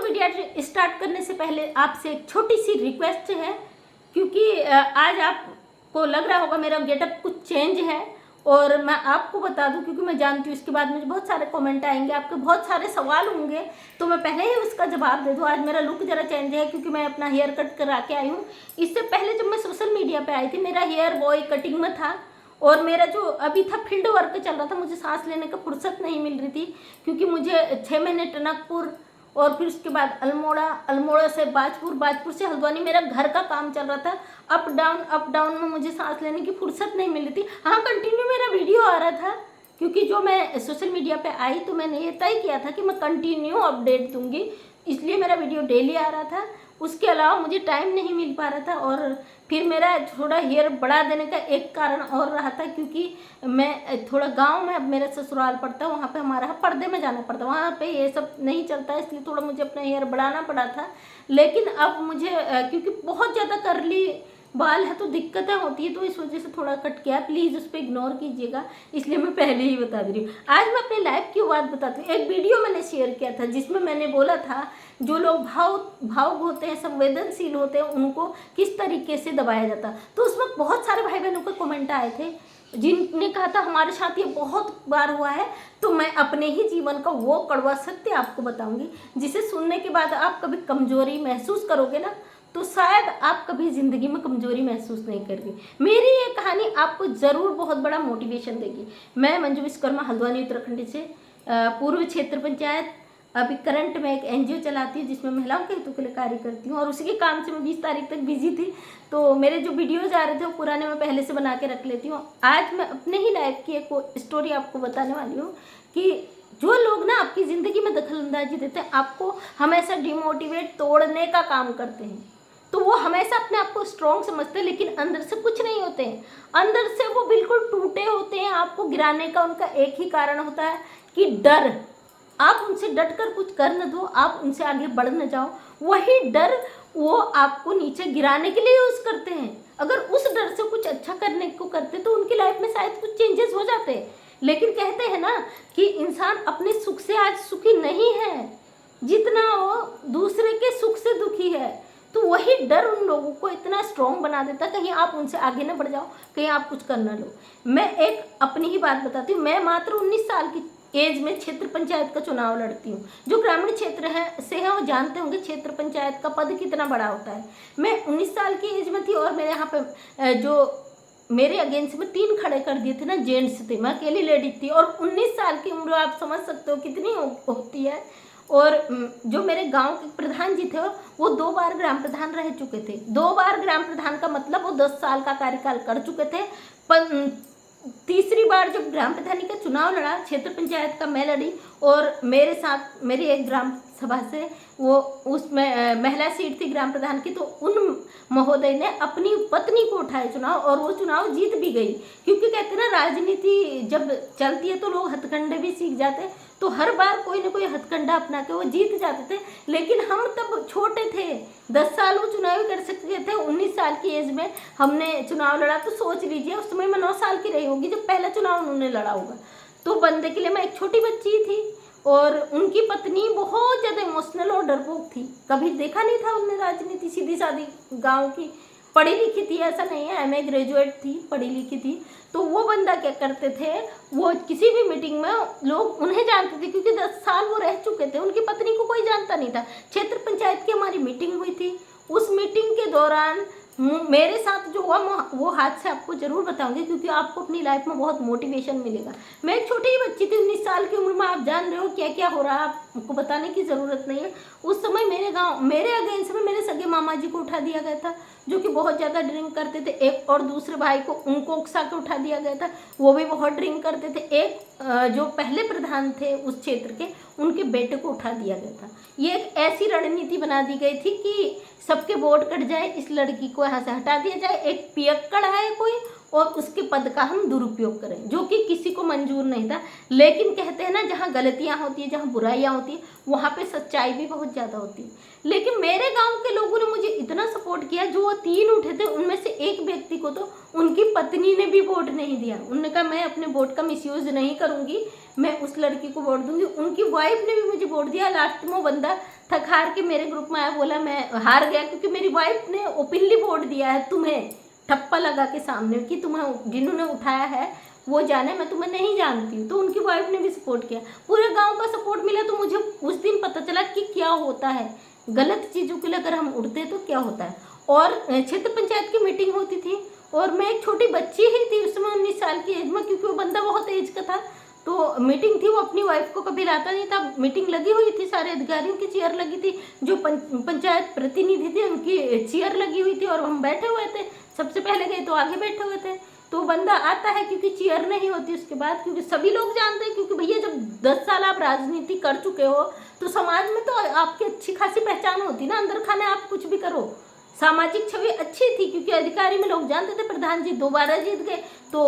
Media start करने से पहले आपसे एक छोटी सी रिक्वेस्ट है, क्योंकि आज आपको लग रहा होगा मेरा गेटअप कुछ चेंज है, और मैं आपको बता दूं क्योंकि मैं जानती हूँ इसके बाद मुझे बहुत सारे कमेंट आएंगे, आपके बहुत सारे सवाल होंगे, तो मैं पहले ही उसका जवाब दे दूँ। आज मेरा लुक ज़रा चेंज है क्योंकि मैं अपना हेयर कट करा के आई हूँ। इससे पहले जब मैं सोशल मीडिया पे आई थी मेरा हेयर बॉय कटिंग में था, और मेरा जो अभी था फील्ड वर्क चल रहा था, मुझे सांस लेने का फुर्सत नहीं मिल रही थी क्योंकि मुझे 6 महीने टनकपुर और फिर उसके बाद अल्मोड़ा, अल्मोड़ा से बाजपुर, बाजपुर से हल्द्वानी मेरा घर का काम चल रहा था। अप डाउन में मुझे सांस लेने की फुर्सत नहीं मिल रही थी। हाँ, कंटिन्यू मेरा वीडियो आ रहा था क्योंकि जो मैं सोशल मीडिया पे आई तो मैंने ये तय किया था कि मैं कंटिन्यू अपडेट दूंगी, इसलिए मेरा वीडियो डेली आ रहा था। उसके अलावा मुझे टाइम नहीं मिल पा रहा था, और फिर मेरा थोड़ा हेयर बढ़ा देने का एक कारण और रहा था क्योंकि मैं थोड़ा गांव में, अब मेरा ससुराल पड़ता है, वहाँ पे हमारा पर्दे में जाना पड़ता है, वहाँ पे ये सब नहीं चलता है, इसलिए थोड़ा मुझे अपना हेयर बढ़ाना पड़ा था। लेकिन अब मुझे क्योंकि बहुत ज़्यादा करली बाल है तो दिक्कतें होती है, तो इस वजह से थोड़ा कट किया, प्लीज़ उस पर इग्नोर कीजिएगा, इसलिए मैं पहले ही बता दे रही हूँ। आज मैं अपनी लाइफ की बात बताती हूँ। एक वीडियो मैंने शेयर किया था जिसमें मैंने बोला था जो लोग भावुक होते हैं, संवेदनशील होते हैं, उनको किस तरीके से दबाया जाता। तो उसमें बहुत सारे भाई बहनों के कमेंट आए थे जिनने कहा था हमारे साथ ये बहुत बार हुआ है। तो मैं अपने ही जीवन का वो कड़वा सत्य आपको बताऊंगी जिसे सुनने के बाद आप कभी कमजोरी महसूस करोगे ना, तो शायद आप कभी ज़िंदगी में कमजोरी महसूस नहीं करोगे। मेरी ये कहानी आपको ज़रूर बहुत बड़ा मोटिवेशन देगी। मैं मंजू विश्वकर्मा, हल्द्वानी उत्तराखंड से पूर्व क्षेत्र पंचायत, अभी करंट में एक एनजीओ चलाती हूँ जिसमें महिलाओं के हितों के लिए कार्य करती हूँ, और उसी के काम से मैं 20 तारीख तक बिजी थी। तो मेरे जो वीडियोज आ रहे थे वो पुराने मैं पहले से बना के रख लेती हूँ। आज मैं अपने ही लाइफ की एक स्टोरी आपको बताने वाली हूँ कि जो लोग ना आपकी ज़िंदगी में दखलंदाजी देते हैं, आपको हमेशा डिमोटिवेट, तोड़ने का काम करते हैं, तो वो हमेशा अपने आप को स्ट्रॉन्ग समझते हैं, लेकिन अंदर से कुछ नहीं होते हैं। अंदर से वो बिल्कुल टूटे होते हैं। आपको गिराने का उनका एक ही कारण होता है कि डर। आप उनसे डट कर कुछ कर न दो, आप उनसे आगे बढ़ न जाओ, वही डर वो आपको नीचे गिराने के लिए यूज़ करते हैं। अगर उस डर से कुछ अच्छा करने को करते तो उनकी लाइफ में शायद कुछ चेंजेस हो जाते। लेकिन कहते हैं ना कि इंसान अपने सुख से आज सुखी नहीं है जितना वो दूसरे के सुख से दुखी है। तो वही डर उन लोगों को इतना स्ट्रॉन्ग बना देता, कहीं आप उनसे आगे ना बढ़ जाओ, कहीं आप कुछ कर ना लो। मैं एक अपनी ही बात बताती हूँ। मैं मात्र 19 साल की एज में क्षेत्र पंचायत का चुनाव लड़ती हूँ। जो ग्रामीण क्षेत्र है वो जानते होंगे क्षेत्र पंचायत का पद कितना बड़ा होता है। मैं 19 साल की एज में थी, और मेरे यहाँ पे जो मेरे अगेंस्ट में 3 खड़े कर दिए थे ना, जेंट्स थे, मैं अकेली लेडी थी, और 19 साल की उम्र आप समझ सकते हो कितनी होती है। और जो मेरे गांव के प्रधान जी थे वो 2 बार ग्राम प्रधान रह चुके थे। 2 बार ग्राम प्रधान का मतलब वो 10 साल का कार्यकाल कर चुके थे। तीसरी बार जब ग्राम प्रधानी का चुनाव लड़ा, क्षेत्र पंचायत का मैं लड़ी, और मेरे साथ मेरी एक ग्राम सभा से वो उसमें महिला सीट थी ग्राम प्रधान की, तो उन महोदय ने अपनी पत्नी को उठाया चुनाव, और वो चुनाव जीत भी गई। क्योंकि कहते हैं ना, राजनीति जब चलती है तो लोग हथकंडे भी सीख जाते हैं, तो हर बार कोई ना कोई हथकंडा अपना के वो जीत जाते थे। लेकिन हम तब छोटे थे, 10 साल वो चुनाव कर सकते थे, 19 साल की एज में हमने चुनाव लड़ा। तो सोच लीजिए उस समय मैं 9 साल की रही होगी जब पहला चुनाव उन्होंने लड़ा होगा। तो बंदे के लिए मैं एक छोटी बच्ची थी, और उनकी पत्नी बहुत ज़्यादा इमोशनल और डरपोक थी। कभी देखा नहीं था उनने राजनीति, सीधी सादी गाँव की, पढ़ी लिखी थी ऐसा नहीं है, एमए ग्रेजुएट थी, पढ़ी लिखी थी। तो वो बंदा क्या करते थे, वो किसी भी मीटिंग में लोग उन्हें जानते थे क्योंकि 10 साल वो रह चुके थे, उनकी पत्नी को कोई जानता नहीं था। क्षेत्र पंचायत की हमारी मीटिंग हुई थी, उस मीटिंग के दौरान मेरे साथ जो हुआ वो हादसे आपको जरूर बताऊंगी, क्योंकि आपको अपनी लाइफ में बहुत मोटिवेशन मिलेगा। मैं एक छोटी ही बच्ची थी, 19 साल की उम्र में, आप जान रहे हो क्या क्या हो रहा है, आपको बताने की ज़रूरत नहीं है। उस समय मेरे गांव, मेरे अगेंस्ट में मेरे सगे मामा जी को उठा दिया गया था, जो कि बहुत ज़्यादा ड्रिंक करते थे। एक और दूसरे भाई को, उनको उकसा के उठा दिया गया था, वो भी बहुत ड्रिंक करते थे। एक जो पहले प्रधान थे उस क्षेत्र के, उनके बेटे को उठा दिया गया था। ये एक ऐसी रणनीति बना दी गई थी कि सबके वोट कट जाए, इस लड़की को यहाँ से हटा दिया जाए। एक पियक्कड़ है कोई, और उसके पद का हम दुरुपयोग करें, जो कि किसी को मंजूर नहीं था। लेकिन कहते हैं ना, जहाँ गलतियाँ होती है, जहाँ बुराइयाँ होती है, वहाँ पे सच्चाई भी बहुत ज़्यादा होती है। लेकिन मेरे गांव के लोगों ने मुझे इतना सपोर्ट किया, जो वो 3 उठे थे उनमें से एक व्यक्ति को तो उनकी पत्नी ने भी वोट नहीं दिया। उन्होंने कहा मैं अपने वोट का मिसयूज नहीं करूँगी, मैं उस लड़की को वोट दूंगी। उनकी वाइफ ने भी मुझे वोट दिया। लास्ट में वो बंदा थक हार के मेरे ग्रुप में आया, बोला मैं हार गया क्योंकि मेरी वाइफ ने ओपनली वोट दिया है तुम्हें, ठप्पा लगा के सामने कि तुम्हें जिन्होंने उठाया है वो जाने, मैं तुम्हें नहीं जानती हूँ। तो उनकी वाइफ ने भी सपोर्ट किया, पूरे गांव का सपोर्ट मिला। तो मुझे उस दिन पता चला कि क्या होता है, गलत चीज़ों के लिए अगर हम उठते हैं तो क्या होता है। और क्षेत्र पंचायत की मीटिंग होती थी और मैं एक छोटी बच्ची ही थी उस समय, 19 साल की एज में, क्योंकि वो बंदा बहुत एज का था। तो मीटिंग थी, वो अपनी वाइफ को कभी लाता नहीं था। मीटिंग लगी हुई थी, सारे अधिकारियों की चेयर लगी थी, जो पंचायत प्रतिनिधि थे उनकी चेयर लगी हुई थी और हम बैठे हुए थे। सबसे पहले गए तो आगे बैठे हुए थे। तो बंदा आता है, क्योंकि चेयर नहीं होती उसके बाद, क्योंकि सभी लोग जानते हैं, क्योंकि भैया जब 10 साल आप राजनीति कर चुके हो तो समाज में तो आपकी अच्छी खासी पहचान होती ना, अंदर खाने आप कुछ भी करो। सामाजिक छवि अच्छी थी, क्योंकि अधिकारी में लोग जानते थे प्रधान जी दोबारा जीत गए तो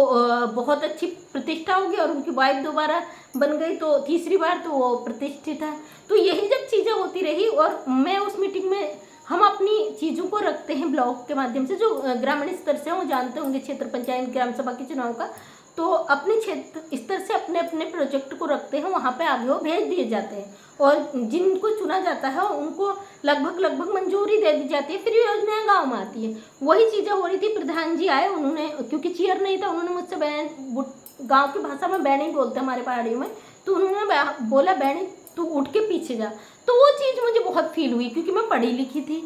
बहुत अच्छी प्रतिष्ठा होगी, और उनकी वाइफ दोबारा बन गई तो तीसरी बार तो वो प्रतिष्ठित है। तो यही जब चीज़ें होती रही, और मैं उस मीटिंग में, हम अपनी चीज़ों को रखते हैं ब्लॉक के माध्यम से, जो ग्रामीण स्तर से वो जानते होंगे क्षेत्र पंचायत ग्राम सभा के चुनाव का, तो अपने क्षेत्र स्तर से अपने अपने प्रोजेक्ट को रखते हैं, वहाँ पे आगे वो भेज दिए जाते हैं, और जिनको चुना जाता है उनको लगभग मंजूरी दे दी जाती है, फिर योजनाएं गांव में आती है। वही चीज़ें हो रही थी। प्रधान जी आए, उन्होंने, क्योंकि चेयर नहीं था, उन्होंने मुझसे गाँव की भाषा में बैनी बोलते हैं हमारे पहाड़ियों में, तो उन्होंने बोला बैनी तू उठ के पीछे जा। तो वो चीज़ मुझे बहुत फील हुई, क्योंकि मैं पढ़ी लिखी थी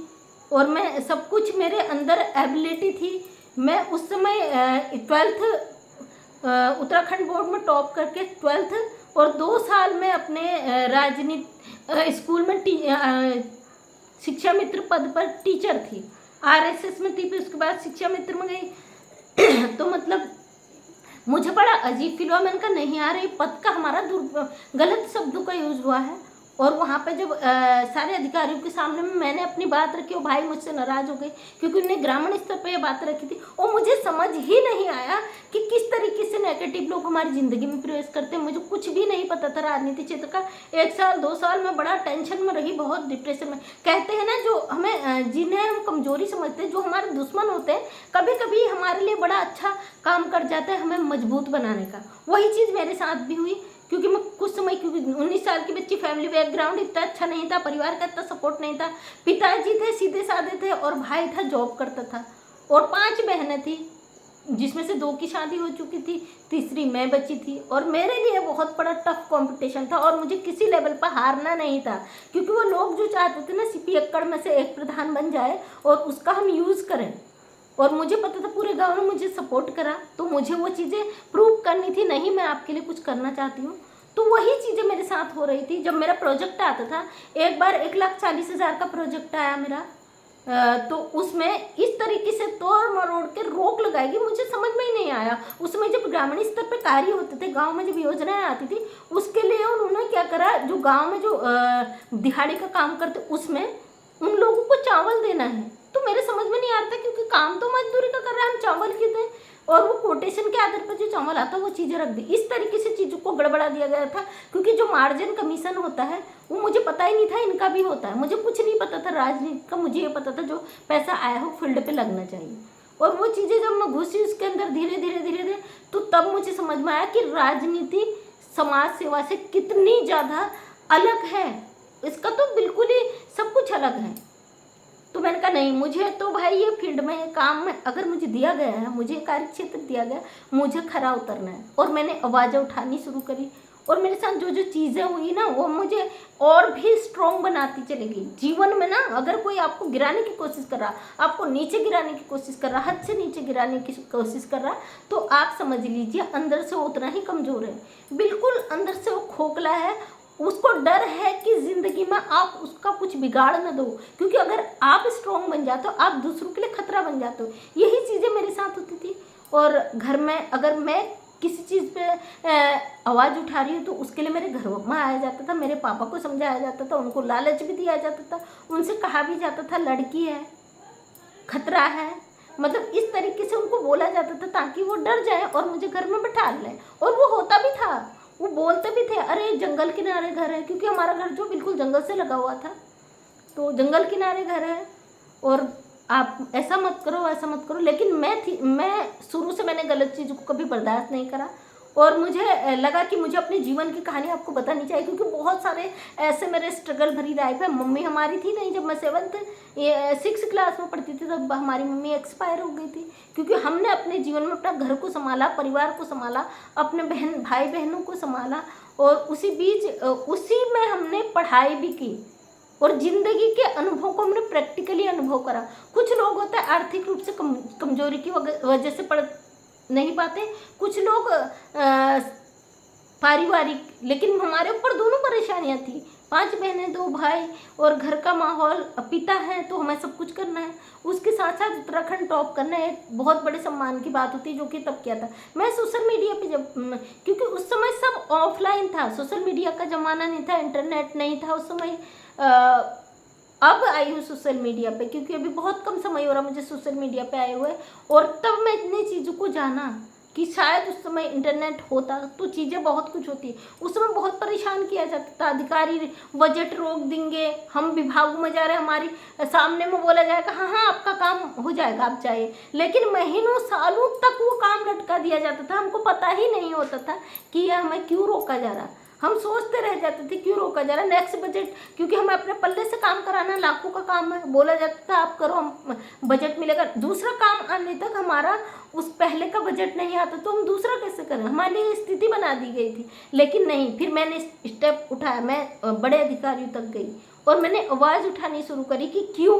और मैं सब कुछ मेरे अंदर एबिलिटी थी। मैं उस समय 12th उत्तराखंड बोर्ड में टॉप करके 12th, और 2 साल में अपने राजनीति स्कूल में शिक्षा मित्र पद पर टीचर थी। RSS में थी, फिर उसके बाद शिक्षा मित्र में गई। तो मतलब मुझे बड़ा अजीब फील हुआ। मैंने कहा नहीं यार, ये पद का हमारा गलत शब्दों का यूज़ हुआ है। और वहाँ पे जब सारे अधिकारियों के सामने में मैंने अपनी बात रखी, वो भाई मुझसे नाराज़ हो गए, क्योंकि उन्होंने ग्रामीण स्तर पे ये बात रखी थी, और मुझे समझ ही नहीं आया कि किस तरीके से नेगेटिव लोग हमारी ज़िंदगी में प्रवेश करते हैं। मुझे कुछ भी नहीं पता था राजनीति क्षेत्र का। 1 साल 2 साल में बड़ा टेंशन में रही, बहुत डिप्रेशन में। कहते हैं ना, जो हमें, जिन्हें हम कमज़ोरी समझते हैं, जो हमारे दुश्मन होते हैं, कभी कभी हमारे लिए बड़ा अच्छा काम कर जाता है हमें मजबूत बनाने का। वही चीज़ मेरे साथ भी हुई, क्योंकि मैं कुछ समय, क्योंकि 19 साल की बच्ची, फैमिली बैकग्राउंड इतना अच्छा नहीं था, परिवार का इतना सपोर्ट नहीं था। पिताजी थे सीधे साधे थे, और भाई था जॉब करता था, और 5 बहनें थी, जिसमें से 2 की शादी हो चुकी थी, तीसरी मैं बची थी। और मेरे लिए बहुत बड़ा टफ कंपटीशन था, और मुझे किसी लेवल पर हारना नहीं था, क्योंकि वो लोग जो चाहते थे ना, सीपी एक्कड़ में से एक प्रधान बन जाए और उसका हम यूज़ करें। और मुझे पता था पूरे गांव ने मुझे सपोर्ट करा, तो मुझे वो चीज़ें प्रूव करनी थी, नहीं मैं आपके लिए कुछ करना चाहती हूँ। तो वही चीज़ें मेरे साथ हो रही थी। जब मेरा प्रोजेक्ट आता था, एक बार 1,40,000 का प्रोजेक्ट आया मेरा, तो उसमें इस तरीके से तोड़ मरोड़ के रोक लगाएगी, मुझे समझ में ही नहीं आया। उसमें जब ग्रामीण स्तर पे कार्य होते थे, गांव में जब योजनाएं आती थी, उसके लिए उन्होंने क्या करा, जो गांव में जो दिहाड़ी का काम करते, उसमें उन लोगों को चावल देना है। तो मेरे समझ में नहीं आता, क्योंकि काम तो मजदूरी का कर रहे हैं, हम चावल क्यों दें? और वो कोटेशन के आधार पर जो चावल आता वो चीज़ें रख दी। इस तरीके से चीज़ों को गड़बड़ा दिया गया था, क्योंकि जो मार्जिन कमीशन होता है वो मुझे पता ही नहीं था, इनका भी होता है। मुझे कुछ नहीं पता था राजनीति का, मुझे ये पता था जो पैसा आया हो फील्ड पे लगना चाहिए। और वो चीज़ें जब मैं घुसी उसके अंदर धीरे धीरे, तो तब मुझे समझ में आया कि राजनीति समाज सेवा से कितनी ज़्यादा अलग है। इसका तो बिल्कुल ही सब कुछ अलग है। तो मैंने कहा नहीं, मुझे तो भाई ये फील्ड में काम में अगर मुझे दिया गया है, मुझे कार्य क्षेत्र दिया गया, मुझे खरा उतरना है। और मैंने आवाज़ें उठानी शुरू करी, और मेरे साथ जो जो चीज़ें हुई ना, वो मुझे और भी स्ट्रॉन्ग बनाती चलेगी। जीवन में ना, अगर कोई आपको गिराने की कोशिश कर रहा, आपको नीचे गिराने की कोशिश कर रहा, हद से नीचे गिराने की कोशिश कर रहा, तो आप समझ लीजिए अंदर से वो उतना ही कमज़ोर है, बिल्कुल अंदर से वो खोखला है। उसको डर है कि ज़िंदगी में आप उसका कुछ बिगाड़ न दो, क्योंकि अगर आप स्ट्रॉन्ग बन जाते हो, आप दूसरों के लिए खतरा बन जाते हो। यही चीज़ें मेरे साथ होती थी। और घर में अगर मैं किसी चीज़ पे आवाज़ उठा रही हूँ, तो उसके लिए मेरे घर में आया जाता था, मेरे पापा को समझाया जाता था, उनको लालच भी दिया जाता था, उनसे कहा भी जाता था लड़की है, खतरा है, मतलब इस तरीके से उनको बोला जाता था ताकि वो डर जाए और मुझे घर में बैठा लें। और वो होता भी था, वो बोलते भी थे, अरे जंगल किनारे घर है, क्योंकि हमारा घर जो बिल्कुल जंगल से लगा हुआ था, तो जंगल किनारे घर है और आप ऐसा मत करो ऐसा मत करो। लेकिन मैं शुरू से मैंने गलत चीज़ों को कभी बर्दाश्त नहीं करा और मुझे लगा कि मुझे अपने जीवन की कहानी आपको बतानी चाहिए, क्योंकि बहुत सारे ऐसे मेरे स्ट्रगल भरी लाइफ है। मम्मी हमारी थी नहीं, जब मैं 6 क्लास में पढ़ती थी तब हमारी मम्मी एक्सपायर हो गई थी, क्योंकि हमने अपने जीवन में अपना घर को संभाला, परिवार को संभाला, अपने भाई बहनों को संभाला और उसी में हमने पढ़ाई भी की और ज़िंदगी के अनुभव को हमने प्रैक्टिकली अनुभव करा। कुछ लोग होते हैं आर्थिक रूप से कमजोरी की वजह से पढ़ नहीं पाते, कुछ लोग पारिवारिक, लेकिन हमारे ऊपर दोनों परेशानियां थी, 5 बहनें 2 भाई और घर का माहौल, पिता है तो हमें सब कुछ करना है, उसके साथ साथ उत्तराखंड टॉप करना है, बहुत बड़े सम्मान की बात होती है, जो कि तब किया था। मैं सोशल मीडिया पे जब, क्योंकि उस समय सब ऑफलाइन था, सोशल मीडिया का ज़माना नहीं था, इंटरनेट नहीं था उस समय। अब आई हूँ सोशल मीडिया पे, क्योंकि अभी बहुत कम समय हो रहा मुझे सोशल मीडिया पे आए हुए, और तब मैं इतनी चीज़ों को जाना कि शायद उस समय इंटरनेट होता तो चीज़ें बहुत कुछ होती। उस समय बहुत परेशान किया जाता था, अधिकारी बजट रोक देंगे, हम विभागों में जा रहे हैं, हमारी सामने में बोला जाएगा हाँ हाँ आपका काम हो जाएगा आप जाइए, लेकिन महीनों सालों तक वो काम लटका दिया जाता था, हमको पता ही नहीं होता था कि यह हमें क्यों रोका जा रहा। हम सोचते रह जाते थे क्यों रोका जा रहा है, नेक्स्ट बजट, क्योंकि हमें अपने पल्ले से काम कराना लाखों का काम है, बोला जाता था आप करो हम बजट मिलेगा। दूसरा काम आने तक हमारा उस पहले का बजट नहीं आता तो हम दूसरा कैसे करें, हमारे लिए स्थिति बना दी गई थी। लेकिन नहीं, फिर मैंने स्टेप उठाया, मैं बड़े अधिकारियों तक गई और मैंने आवाज़ उठानी शुरू करी कि क्यों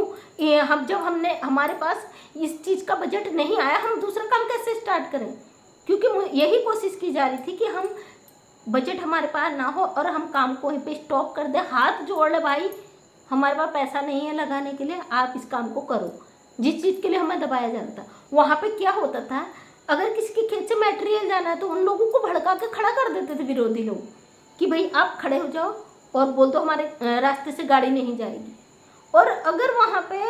जब हमारे पास इस चीज़ का बजट नहीं आया, हम दूसरा काम कैसे स्टार्ट करें, क्योंकि यही कोशिश की जा रही थी कि हम बजट हमारे पास ना हो और हम काम को वहीं पे स्टॉप कर दें, हाथ जोड़ ले भाई, हमारे पास पैसा नहीं है लगाने के लिए, आप इस काम को करो, जिस चीज़ के लिए हमें दबाया जाता था। वहाँ पे क्या होता था, अगर किसी के खेत से मटेरियल जाना है तो उन लोगों को भड़का के खड़ा कर देते थे विरोधी लोग कि भाई आप खड़े हो जाओ और बोल दो हमारे रास्ते से गाड़ी नहीं जाएगी। और अगर वहाँ पे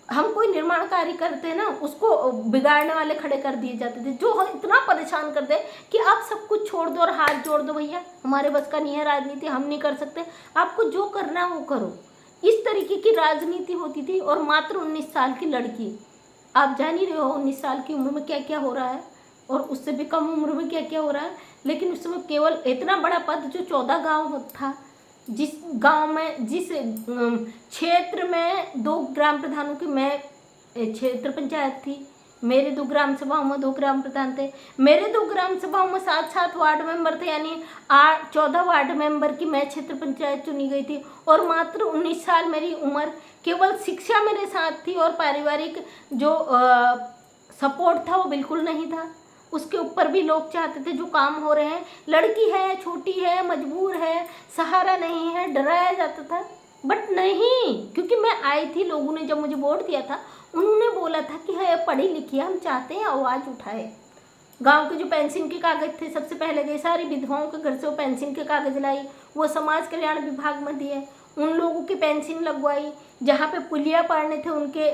हम कोई निर्माण कार्य करते हैं ना, उसको बिगाड़ने वाले खड़े कर दिए जाते थे, जो इतना परेशान कर दे कि आप सब कुछ छोड़ दो और हाथ जोड़ दो, भैया हमारे बस का नहीं है राजनीति, हम नहीं कर सकते, आपको जो करना है वो करो। इस तरीके की राजनीति होती थी। और मात्र 19 साल की लड़की, आप जान ही रहे हो 19 साल की उम्र में क्या क्या हो रहा है और उससे भी कम उम्र में क्या क्या हो रहा है। लेकिन उस समय केवल इतना बड़ा पद जो 14 गाँव था, जिस गांव में, जिस क्षेत्र में 2 ग्राम प्रधानों की मैं क्षेत्र पंचायत थी, मेरे 2 ग्राम सभाओं में 2 ग्राम प्रधान थे, मेरे 2 ग्राम सभाओं में 7 वार्ड मेंबर थे, यानी 14 वार्ड मेंबर की मैं क्षेत्र पंचायत चुनी गई थी। और मात्र 19 साल मेरी उम्र, केवल शिक्षा मेरे साथ थी और पारिवारिक जो सपोर्ट था वो बिल्कुल नहीं था। उसके ऊपर भी लोग चाहते थे जो काम हो रहे हैं, लड़की है, छोटी है, मजबूर है, सहारा नहीं है, डराया जाता था। बट नहीं, क्योंकि मैं आई थी, लोगों ने जब मुझे वोट दिया था उन्होंने बोला था कि है पढ़ी लिखी, हम चाहते हैं आवाज़ उठाए। गांव के जो पेंशन के कागज़ थे सबसे पहले गए, सारी विधवाओं के घर से वो पेंशन के कागज़ लाई, वो समाज कल्याण विभाग में दिए, उन लोगों की पेंशन लगवाई, जहाँ पे पुलिया पाड़ने थे उनके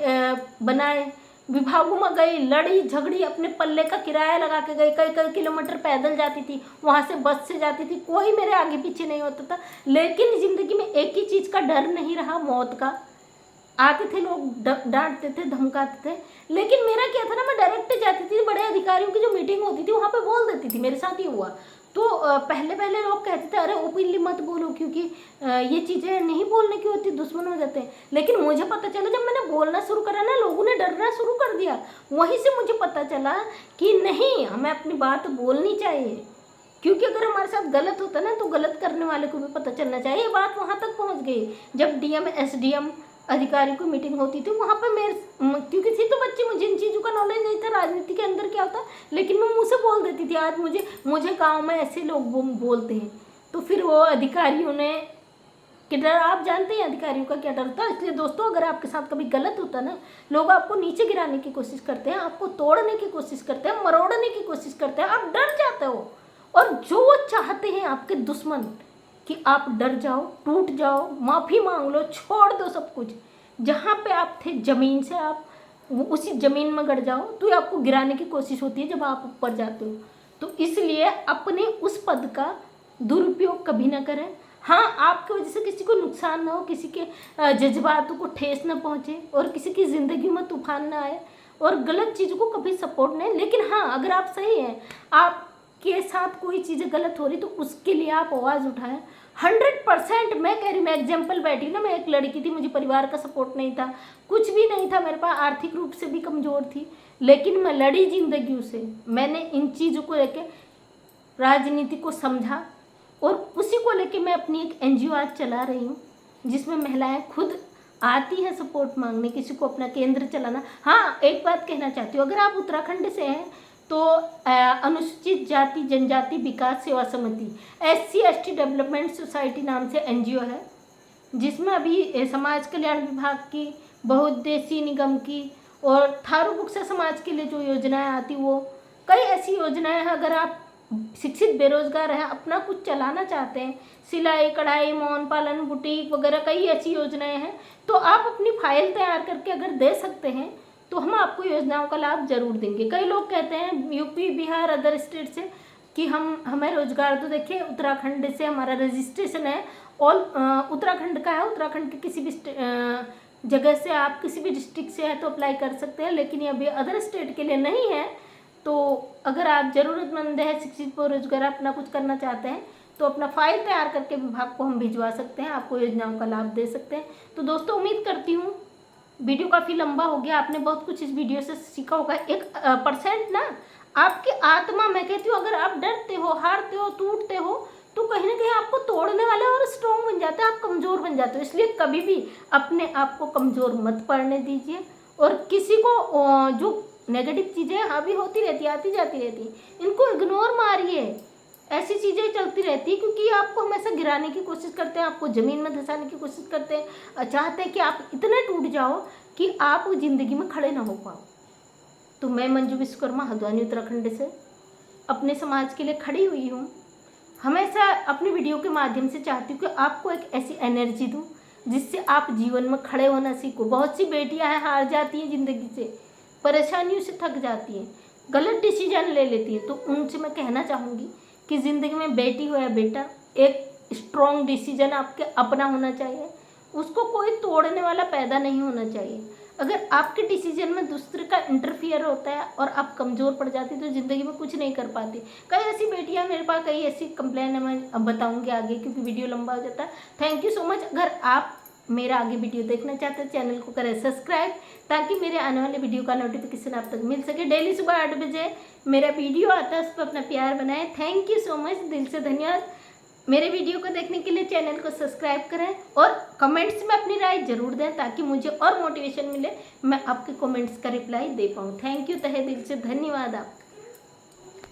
बनाए, विभागों में गई, लड़ी झगड़ी, अपने पल्ले का किराया लगा के गई, कई कई किलोमीटर पैदल जाती थी, वहाँ से बस से जाती थी, कोई मेरे आगे पीछे नहीं होता था। लेकिन ज़िंदगी में एक ही चीज़ का डर नहीं रहा, मौत का। आते थे लोग, डांटते थे, धमकाते थे, लेकिन मेरा क्या था ना, मैं डायरेक्ट जाती थी, बड़े अधिकारियों की जो मीटिंग होती थी वहाँ पे बोल देती थी। मेरे साथ ही हुआ। तो पहले लोग कहते थे अरे ओपनली मत बोलो, क्योंकि ये चीज़ें नहीं बोलने की होती, दुश्मन हो जाते हैं। लेकिन मुझे पता चला जब मैंने बोलना शुरू करा ना, लोगों ने डरना शुरू कर दिया। वहीं से मुझे पता चला कि नहीं, हमें अपनी बात बोलनी चाहिए, क्योंकि अगर हमारे साथ गलत होता ना तो गलत करने वाले को भी पता चलना चाहिए। ये बात वहाँ तक पहुँच गई। जब डीएम एसडीएम अधिकारी की मीटिंग होती थी वहाँ पे क्योंकि थी तो बच्ची, मुझे इन चीज़ों का नॉलेज नहीं था, राजनीति के अंदर क्या होता, लेकिन मैं मुँह से बोल देती थी। आज मुझे गांव में ऐसे लोग बोलते हैं, तो फिर वो अधिकारियों ने कि डर, आप जानते हैं अधिकारियों का क्या डर था। इसलिए दोस्तों, अगर आपके साथ कभी गलत होता ना, लोग आपको नीचे गिराने की कोशिश करते हैं, आपको तोड़ने की कोशिश करते हैं, मरोड़ने की कोशिश करते हैं, आप डर जाते हो। और जो वो चाहते हैं आपके दुश्मन कि आप डर जाओ, टूट जाओ, माफ़ी मांग लो, छोड़ दो सब कुछ। जहाँ पे आप थे ज़मीन से आप वो उसी ज़मीन में गड़ जाओ तो ये आपको गिराने की कोशिश होती है जब आप ऊपर जाते हो। तो इसलिए अपने उस पद का दुरुपयोग कभी ना करें। हाँ, आपकी वजह से किसी को नुकसान ना हो, किसी के जज्बातों को ठेस ना पहुँचे और किसी की ज़िंदगी में तूफान ना आए और गलत चीज़ों को कभी सपोर्ट नहीं। लेकिन हाँ, अगर आप सही हैं, आपके साथ कोई चीज़ें गलत हो रही तो उसके लिए आप आवाज़ उठाएं। 100% मैं कह रही, मैं एग्जाम्पल बैठी ना, मैं एक लड़की थी, मुझे परिवार का सपोर्ट नहीं था, कुछ भी नहीं था मेरे पास, आर्थिक रूप से भी कमज़ोर थी, लेकिन मैं लड़ी जिंदगी से। मैंने इन चीज़ों को लेके राजनीति को समझा और उसी को लेके मैं अपनी एक NGO आज चला रही हूँ, जिसमें महिलाएं खुद आती हैं सपोर्ट मांगने, किसी को अपना केंद्र चलाना। हाँ, एक बात कहना चाहती हूँ, अगर आप उत्तराखंड से हैं तो अनुसूचित जाति जनजाति विकास सेवा समिति SC ST डेवलपमेंट सोसाइटी नाम से NGO है, जिसमें अभी समाज कल्याण विभाग की, बहुउद्देशीय निगम की और थारू बुक्सा समाज के लिए जो योजनाएं आती, वो कई ऐसी योजनाएं हैं। अगर आप शिक्षित बेरोजगार हैं, अपना कुछ चलाना चाहते हैं, सिलाई कढ़ाई मौन पालन बुटीक वगैरह कई ऐसी योजनाएं हैं, तो आप अपनी फाइल तैयार करके अगर दे सकते हैं तो हम आपको योजनाओं का लाभ जरूर देंगे। कई लोग कहते हैं यूपी बिहार अदर स्टेट से कि हमें रोजगार, तो देखिए उत्तराखंड से हमारा रजिस्ट्रेशन है, ऑल उत्तराखंड का है, उत्तराखंड के किसी भी जगह से आप किसी भी डिस्ट्रिक्ट से है तो अप्लाई कर सकते हैं, लेकिन ये अभी अदर स्टेट के लिए नहीं है। तो अगर आप ज़रूरतमंद है, शिक्षित बेरोजगार, अपना कुछ करना चाहते हैं तो अपना फाइल तैयार करके विभाग को हम भिजवा सकते हैं, आपको योजनाओं का लाभ दे सकते हैं। तो दोस्तों, उम्मीद करती हूँ वीडियो काफ़ी लंबा हो गया, आपने बहुत कुछ इस वीडियो से सीखा होगा। 1% ना आपकी आत्मा, मैं कहती हूँ, अगर आप डरते हो, हारते हो, टूटते हो तो कहीं ना कहीं आपको तोड़ने वाला और स्ट्रॉन्ग बन जाता है, आप कमज़ोर बन जाते हो। इसलिए कभी भी अपने आप को कमज़ोर मत पड़ने दीजिए और किसी को जो नेगेटिव चीज़ें हावी होती रहती, आती जाती रहती, इनको इग्नोर मारिए। ऐसी चीज़ें चलती रहती है क्योंकि आपको हमेशा गिराने की कोशिश करते हैं, आपको ज़मीन में धंसाने की कोशिश करते हैं, चाहते हैं कि आप इतने टूट जाओ कि आप ज़िंदगी में खड़े ना हो पाओ। तो मैं मंजू विश्वकर्मा हल्द्वानी उत्तराखंड से अपने समाज के लिए खड़ी हुई हूँ। हमेशा अपनी वीडियो के माध्यम से चाहती हूँ कि आपको एक ऐसी एनर्जी दूँ जिससे आप जीवन में खड़े होना सीखो। बहुत सी बेटियाँ हैं, हार जाती हैं ज़िंदगी से, परेशानियों से थक जाती हैं, गलत डिसीजन ले लेती हैं। तो उनसे मैं कहना चाहूँगी कि ज़िंदगी में बेटी हो या बेटा, एक स्ट्रॉन्ग डिसीजन आपके अपना होना चाहिए, उसको कोई तोड़ने वाला पैदा नहीं होना चाहिए। अगर आपके डिसीजन में दूसरे का इंटरफियर होता है और आप कमज़ोर पड़ जाती तो ज़िंदगी में कुछ नहीं कर पाती। कई ऐसी बेटियां मेरे पास, कई ऐसी कंप्लेन है, मैं अब बताऊंगी आगे क्योंकि वीडियो लंबा हो जाता है। Thank you so much. अगर आप मेरा आगे वीडियो देखना चाहते हैं, चैनल को करें सब्सक्राइब ताकि मेरे आने वाले वीडियो का नोटिफिकेशन आप तक मिल सके। डेली सुबह 8 बजे मेरा वीडियो आता है, उस पर अपना प्यार बनाएं। थैंक यू सो मच, दिल से धन्यवाद। मेरे वीडियो को देखने के लिए चैनल को सब्सक्राइब करें और कमेंट्स में अपनी राय जरूर दें ताकि मुझे और मोटिवेशन मिले, मैं आपके कमेंट्स का रिप्लाई दे पाऊँ। थैंक यू, तहे दिल से धन्यवाद आपका।